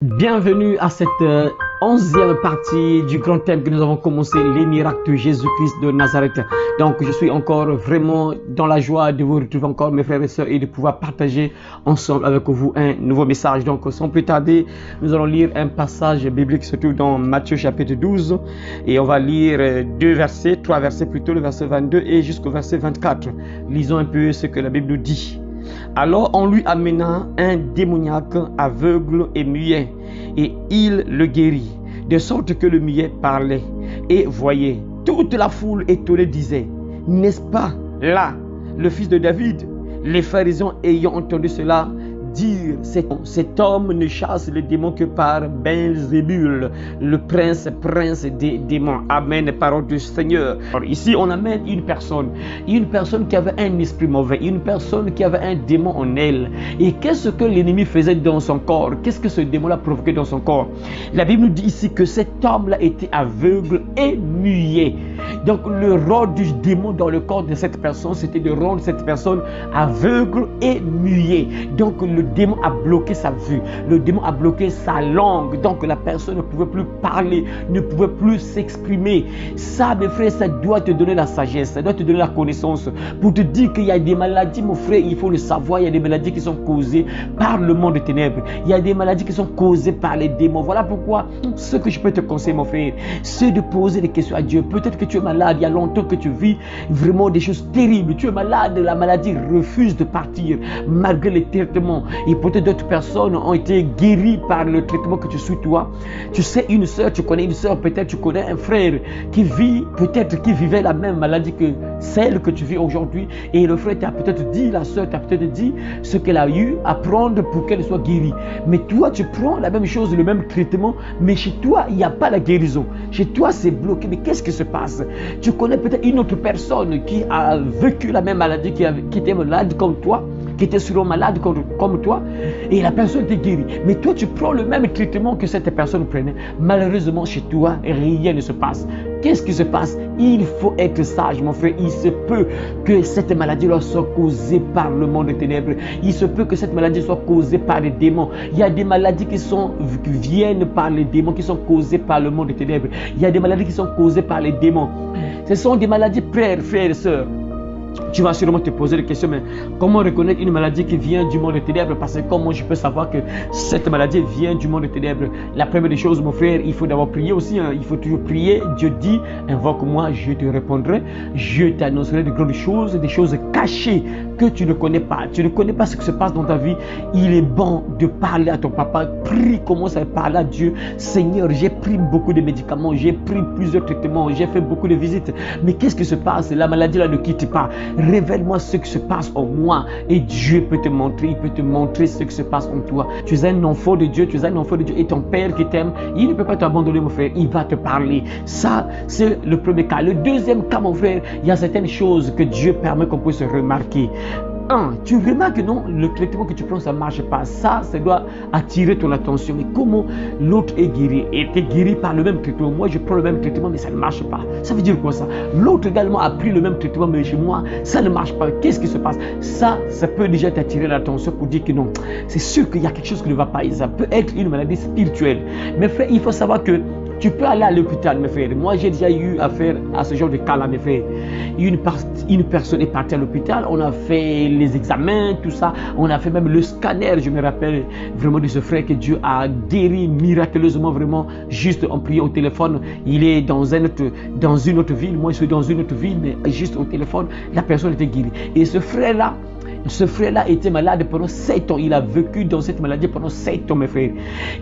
Bienvenue à cette 11e partie du grand thème que nous avons commencé, les miracles de Jésus-Christ de Nazareth. Donc je suis encore vraiment dans la joie de vous retrouver encore mes frères et sœurs et de pouvoir partager ensemble avec vous un nouveau message. Donc sans plus tarder, nous allons lire un passage biblique surtout dans Matthieu chapitre 12 et on va lire trois versets plutôt, le verset 22 et jusqu'au verset 24. Lisons un peu ce que la Bible nous dit. Alors on lui amena un démoniaque aveugle et muet, et il le guérit, de sorte que le muet parlait et voyait. Toute la foule étonnée disait: n'est-ce pas là le fils de David? Les pharisiens ayant entendu cela dire: cet homme ne chasse les démons que par Belzébul, le prince des démons. Amen, parole du Seigneur. Alors ici on amène une personne qui avait un esprit mauvais, une personne qui avait un démon en elle. Et qu'est-ce que l'ennemi faisait dans son corps? Qu'est-ce que ce démon-là provoquait dans son corps? La Bible nous dit ici que cet homme-là était aveugle et muet. Donc le rôle du démon dans le corps de cette personne, c'était de rendre cette personne aveugle et muet. Donc le démon a bloqué sa vue, le démon a bloqué sa langue, donc la personne ne pouvait plus parler, ne pouvait plus s'exprimer. Ça, mes frères, ça doit te donner la sagesse, ça doit te donner la connaissance pour te dire qu'il y a des maladies, mon frère, il faut le savoir. Il y a des maladies qui sont causées par le monde des ténèbres, il y a des maladies qui sont causées par les démons. Voilà pourquoi ce que je peux te conseiller, mon frère, c'est de poser des questions à Dieu. Peut-être que tu es malade, il y a longtemps que tu vis vraiment des choses terribles, tu es malade, la maladie refuse de partir malgré les traitements. Et peut-être d'autres personnes ont été guéries par le traitement que tu suis toi. Tu sais, une soeur, tu connais une soeur, peut-être tu connais un frère qui vivait la même maladie que celle que tu vis aujourd'hui. Et le frère t'a peut-être dit, la soeur t'a peut-être dit ce qu'elle a eu à prendre pour qu'elle soit guérie. Mais toi, tu prends la même chose, le même traitement, mais chez toi, il n'y a pas la guérison. Chez toi, c'est bloqué. Mais qu'est-ce qui se passe? Tu connais peut-être une autre personne qui a vécu la même maladie, qui était malade comme toi, qui était sûrement malade comme toi, et la personne t'est guérie. Mais toi, tu prends le même traitement que cette personne prenait. Malheureusement, chez toi, rien ne se passe. Qu'est-ce qui se passe? Il faut être sage, mon frère. Il se peut que cette maladie-là soit causée par le monde des ténèbres. Il se peut que cette maladie soit causée par les démons. Il y a des maladies qui viennent par les démons, qui sont causées par le monde des ténèbres. Il y a des maladies qui sont causées par les démons. Ce sont des maladies, frères et sœurs. Tu vas sûrement te poser la question, mais comment reconnaître une maladie qui vient du monde des ténèbres? Parce que comment je peux savoir que cette maladie vient du monde des ténèbres? La première des choses, mon frère, il faut d'abord prier aussi. Il faut toujours prier. Dieu dit: invoque-moi, je te répondrai. Je t'annoncerai de grandes choses, des choses cachées que tu ne connais pas. Tu ne connais pas ce qui se passe dans ta vie. Il est bon de parler à ton papa. Prie, commence à parler à Dieu. Seigneur, j'ai pris beaucoup de médicaments, j'ai pris plusieurs traitements, j'ai fait beaucoup de visites. Mais qu'est-ce qui se passe? La maladie là ne quitte pas. Révèle-moi ce qui se passe en moi et Dieu peut te montrer, il peut te montrer ce qui se passe en toi. Tu es un enfant de Dieu, et ton Père qui t'aime, il ne peut pas t'abandonner, mon frère, il va te parler. Ça, c'est le premier cas. Le deuxième cas, mon frère, il y a certaines choses que Dieu permet qu'on puisse remarquer. Tu remarques que non, le traitement que tu prends, ça ne marche pas. Ça doit attirer ton attention. Mais comment l'autre est guéri? Il était guéri par le même traitement. Moi, je prends le même traitement, mais ça ne marche pas. Ça veut dire quoi ça? L'autre également a pris le même traitement, mais chez moi, ça ne marche pas. Qu'est-ce qui se passe? Ça peut déjà t'attirer l'attention pour dire que non, c'est sûr qu'il y a quelque chose qui ne va pas. Ça peut être une maladie spirituelle. Mais frère, il faut savoir que tu peux aller à l'hôpital, mes frères. Moi, j'ai déjà eu affaire à ce genre de cas-là, mes frères. Une personne est partie à l'hôpital, on a fait les examens, tout ça. On a fait même le scanner. Je me rappelle vraiment de ce frère que Dieu a guéri miraculeusement, vraiment, juste en priant au téléphone. Il est dans une autre ville. Moi, je suis dans une autre ville, mais juste au téléphone, la personne était guérie. Et ce frère-là était malade pendant 7 ans. Il a vécu dans cette maladie pendant 7 ans, mes frères.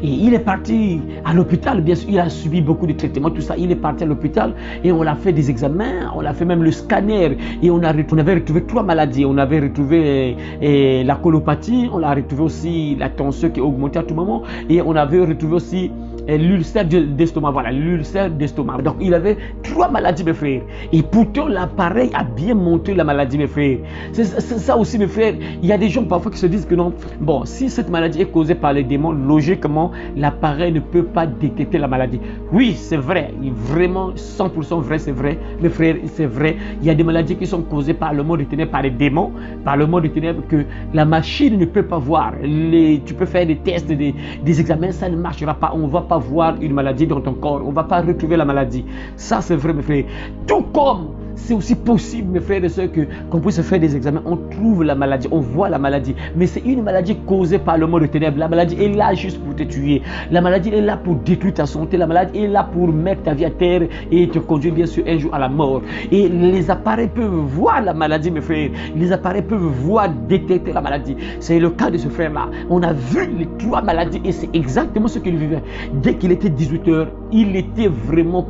Et il est parti à l'hôpital, bien sûr. Il a subi beaucoup de traitements, tout ça. Il est parti à l'hôpital et on a fait des examens. On a fait même le scanner. Et on avait retrouvé 3 maladies. On avait retrouvé la colopathie. On a retrouvé aussi la tension qui augmentait à tout moment. Et on avait retrouvé aussi l'ulcère d'estomac. Voilà, l'ulcère d'estomac. Donc, il avait 3 maladies, mes frères. Et pourtant, l'appareil a bien montré la maladie, mes frères. C'est ça aussi, mes frères. Il y a des gens parfois qui se disent que non. Bon, si cette maladie est causée par les démons, logiquement, l'appareil ne peut pas détecter la maladie. Oui, c'est vrai. Vraiment, 100% vrai, c'est vrai. Mes frères, c'est vrai. Il y a des maladies qui sont causées par le monde de ténèbres, par les démons, par le monde de ténèbres que la machine ne peut pas voir. Tu peux faire des tests, des examens, ça ne marchera pas. On ne va pas voir une maladie dans ton corps. On ne va pas retrouver la maladie. Ça, c'est vrai, mes frères. Tout comme c'est aussi possible, mes frères et sœurs, qu'on puisse faire des examens, on trouve la maladie, on voit la maladie. Mais c'est une maladie causée par le monde de ténèbres. La maladie est là juste pour te tuer. La maladie est là pour détruire ta santé. La maladie est là pour mettre ta vie à terre et te conduire bien sûr un jour à la mort. Et les appareils peuvent voir la maladie, mes frères. Les appareils peuvent voir, détecter la maladie. C'est le cas de ce frère-là. On a vu les 3 maladies et c'est exactement ce qu'il vivait. Dès qu'il était 18 h, il était vraiment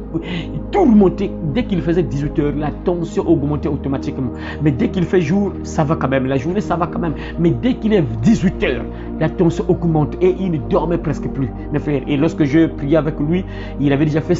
tourmenté. Dès qu'il faisait 18 h, la tension augmentait automatiquement. Mais dès qu'il fait jour, ça va quand même. La journée, ça va quand même. Mais dès qu'il est 18 h, la tension augmente et il ne dormait presque plus, mes frères. Et lorsque je priais avec lui, il avait déjà fait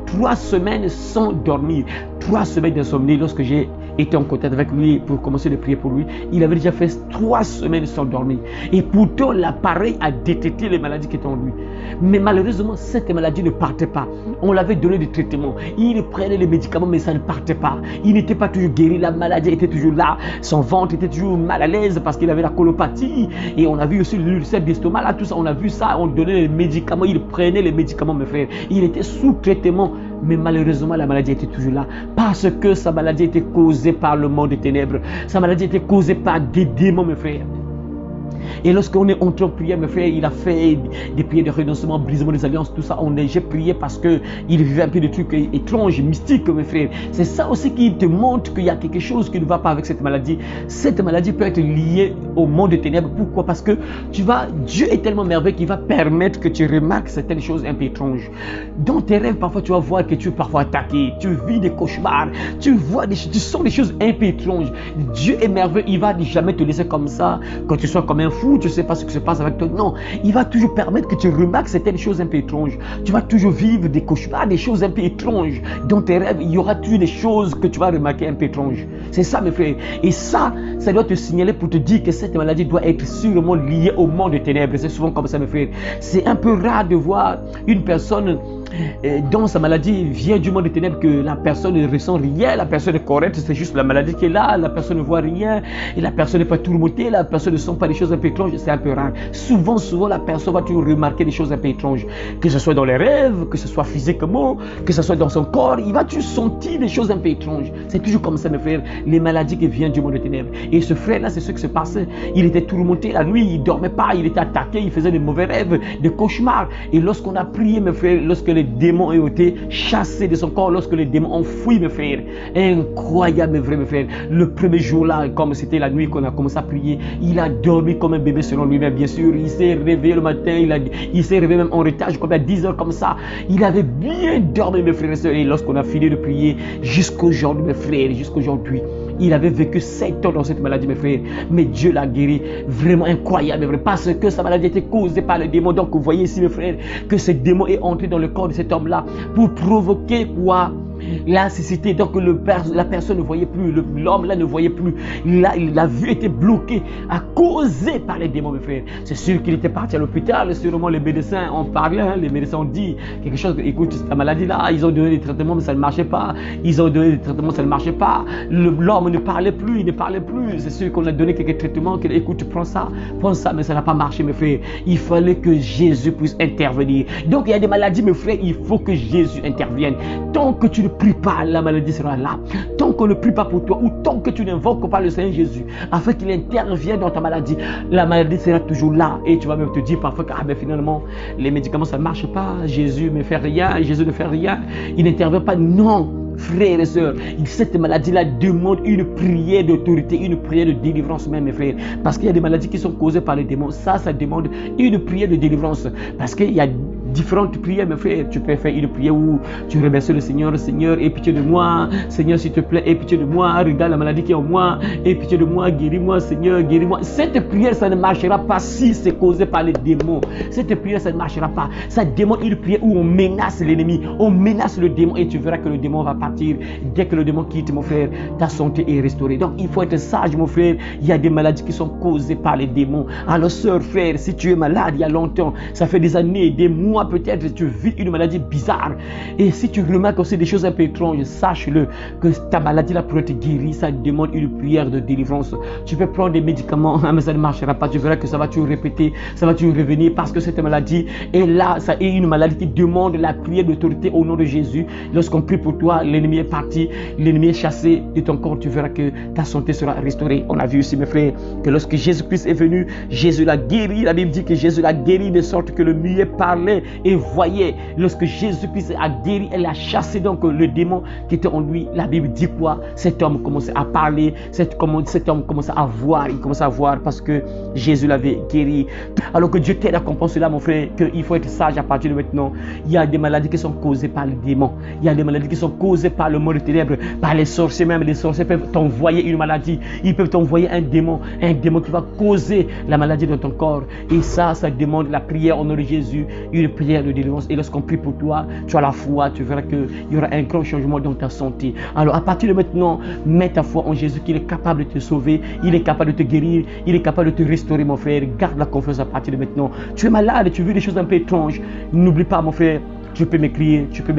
3 semaines sans dormir. 3 semaines d'insomnie. Lorsque j'ai été en contact avec lui pour commencer de prier pour lui, il avait déjà fait 3 semaines sans dormir. Et pourtant, l'appareil a détecté les maladies qui étaient en lui. Mais malheureusement, cette maladie ne partait pas. On l'avait donné des traitements. Il prenait les médicaments, mais ça ne partait pas. Il n'était pas toujours guéri. La maladie était toujours là. Son ventre était toujours mal à l'aise parce qu'il avait la colopathie. Et on a vu aussi l'ulcère d'estomac. Là, tout ça, on a vu ça. On donnait les médicaments. Il prenait les médicaments, mes frères. Il était sous traitement. Mais malheureusement, la maladie était toujours là. Parce que sa maladie était causée par le monde des ténèbres. Sa maladie était causée par des démons, mes frères. Et lorsqu'on est entré en prière, mes frères, il a fait des prières de renoncement, brisement des alliances, tout ça. J'ai prié parce qu'il vivait un peu de trucs étranges, mystiques, mes frères. C'est ça aussi qui te montre qu'il y a quelque chose qui ne va pas avec cette maladie. Cette maladie peut être liée au monde des ténèbres. Pourquoi? Parce que Dieu est tellement merveilleux qu'il va permettre que tu remarques certaines choses un peu étranges. Dans tes rêves, parfois, tu vas voir que tu es parfois attaqué. Tu vis des cauchemars. Tu sens des choses un peu étranges. Dieu est merveilleux. Il ne va jamais te laisser comme ça, quand tu sois comme un fou. Tu ne sais pas ce qui se passe avec toi. Non, il va toujours permettre que tu remarques certaines choses un peu étranges. Tu vas toujours vivre des cauchemars, des choses un peu étranges. Dans tes rêves, il y aura toujours des choses que tu vas remarquer un peu étranges. C'est ça, mes frères. Et ça doit te signaler pour te dire que cette maladie doit être sûrement liée au monde des ténèbres. C'est souvent comme ça, mes frères. C'est un peu rare de voir une personne dont sa maladie vient du monde des ténèbres, que la personne ne ressent rien, la personne est correcte, c'est juste la maladie qui est là, la personne ne voit rien, et la personne n'est pas tourmentée, la personne ne sent pas des choses un peu étranges. C'est un peu rare. Souvent, la personne va toujours remarquer des choses un peu étranges, que ce soit dans les rêves, que ce soit physiquement, que ce soit dans son corps, il va toujours sentir des choses un peu étranges. C'est toujours comme ça, mes frères, les maladies qui viennent du monde des ténèbres. Et ce frère-là, c'est ce qui se passait. Il était tourmenté la nuit, il ne dormait pas, il était attaqué, il faisait des mauvais rêves, des cauchemars. Et lorsqu'on a prié, mes frères, lorsque les démons ont été chassés de son corps, lorsque les démons ont fui, mes frères, incroyable, mes frères, le premier jour-là, comme c'était la nuit qu'on a commencé à prier, il a dormi comme un bébé selon lui-même, bien sûr. Il s'est réveillé le matin, il s'est réveillé même en retard, comme à 10 h comme ça. Il avait bien dormi, mes frères et sœurs. Et lorsqu'on a fini de prier, jusqu'aujourd'hui, mes frères, jusqu'aujourd'hui, il avait vécu 7 ans dans cette maladie, mes frères. Mais Dieu l'a guéri. Vraiment incroyable, mes frères. Parce que sa maladie était causée par les démons. Donc, vous voyez ici, mes frères, que ce démon est entré dans le corps de cet homme-là pour provoquer quoi? La cécité. Donc la personne ne voyait plus, l'homme là ne voyait plus. La vue était bloquée à cause par les démons, mes frères. C'est sûr qu'il était parti à l'hôpital. Sûrement les médecins ont parlé, les médecins ont dit quelque chose. Écoute, ta maladie là, ils ont donné des traitements mais ça ne marchait pas. Ils ont donné des traitements, ça ne marchait pas. L'homme ne parlait plus, il ne parlait plus. C'est sûr qu'on a donné quelques traitements. Écoute, prends ça, mais ça n'a pas marché, mes frères. Il fallait que Jésus puisse intervenir. Donc il y a des maladies, mes frères, il faut que Jésus intervienne. Tant que tu ne pries pas, la maladie sera là. Tant qu'on ne prie pas pour toi, ou tant que tu n'invoques pas le Seigneur Jésus afin qu'il intervienne dans ta maladie, la maladie sera toujours là. Et tu vas même te dire parfois que finalement les médicaments ça ne marche pas, Jésus ne fait rien, Jésus ne fait rien, il n'intervient pas. Non, frères et sœurs, cette maladie-là demande une prière d'autorité, une prière de délivrance même, mes frères. Parce qu'il y a des maladies qui sont causées par les démons. Ça demande une prière de délivrance. Parce qu'il y a différentes prières, mes frères. Tu peux faire une prière où tu remercies le Seigneur, Seigneur, aie pitié de moi, Seigneur, s'il te plaît, aie pitié de moi, regarde la maladie qui est en moi, aie pitié de moi, guéris-moi, Seigneur, guéris-moi. Cette prière, ça ne marchera pas si c'est causé par les démons. Cette prière, ça ne marchera pas. Ça demande une prière où on menace l'ennemi, on menace le démon et tu verras que le démon va partir. Dès que le démon quitte, mon frère, ta santé est restaurée. Donc, il faut être sage, mon frère. Il y a des maladies qui sont causées par les démons. Alors, sœur, frère, si tu es malade il y a longtemps, ça fait des années, des mois peut-être, tu vis une maladie bizarre. Et si tu remarques aussi des choses un peu étranges, sache-le que ta maladie là pour être guérie, ça demande une prière de délivrance. Tu peux prendre des médicaments, mais ça ne marchera pas. Tu verras que ça va toujours répéter, ça va toujours revenir parce que cette maladie est là. Ça est une maladie qui demande la prière d'autorité au nom de Jésus. Lorsqu'on prie pour toi, l'ennemi est parti, l'ennemi est chassé de ton corps. Tu verras que ta santé sera restaurée. On a vu aussi, mes frères, que lorsque Jésus-Christ est venu, Jésus l'a guéri. La Bible dit que Jésus l'a guéri de sorte que le muet parlait et voyait. Lorsque Jésus-Christ a guéri, elle a chassé donc le démon qui était en lui. La Bible dit quoi? Cet homme commençait à parler, cet homme commençait à voir. Il commençait à voir parce que Jésus l'avait guéri. Alors que Dieu t'aide à comprendre cela, mon frère, qu'il faut être sage à partir de maintenant. Il y a des maladies qui sont causées par les démons. Il y a des maladies qui sont causées par le monde des ténèbres, par les sorciers même. Les sorciers peuvent t'envoyer une maladie. Ils peuvent t'envoyer un démon qui va causer la maladie dans ton corps. Et ça demande la prière au nom de Jésus, une prière de délivrance. Et lorsqu'on prie pour toi, tu as la foi, tu verras qu'il y aura un grand changement dans ta santé. Alors à partir de maintenant, mets ta foi en Jésus, qu'il est capable de te sauver, il est capable de te guérir, il est capable de te restaurer, mon frère. Garde la confiance à partir de maintenant. Tu es malade, tu vis des choses un peu étranges. N'oublie pas, mon frère. Tu peux m'écrire, tu peux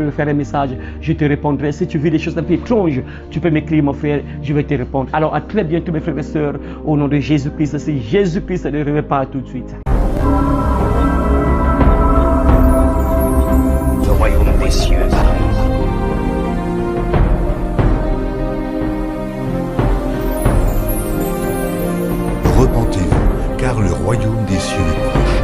me faire un message, je te répondrai. Si tu vis des choses un peu étranges, tu peux m'écrire, mon frère, je vais te répondre. Alors à très bientôt, mes frères et sœurs, au nom de Jésus-Christ. Si Jésus-Christ ne revient pas tout de suite. Le royaume des cieux arrive. Repentez-vous, car le royaume des cieux est proche.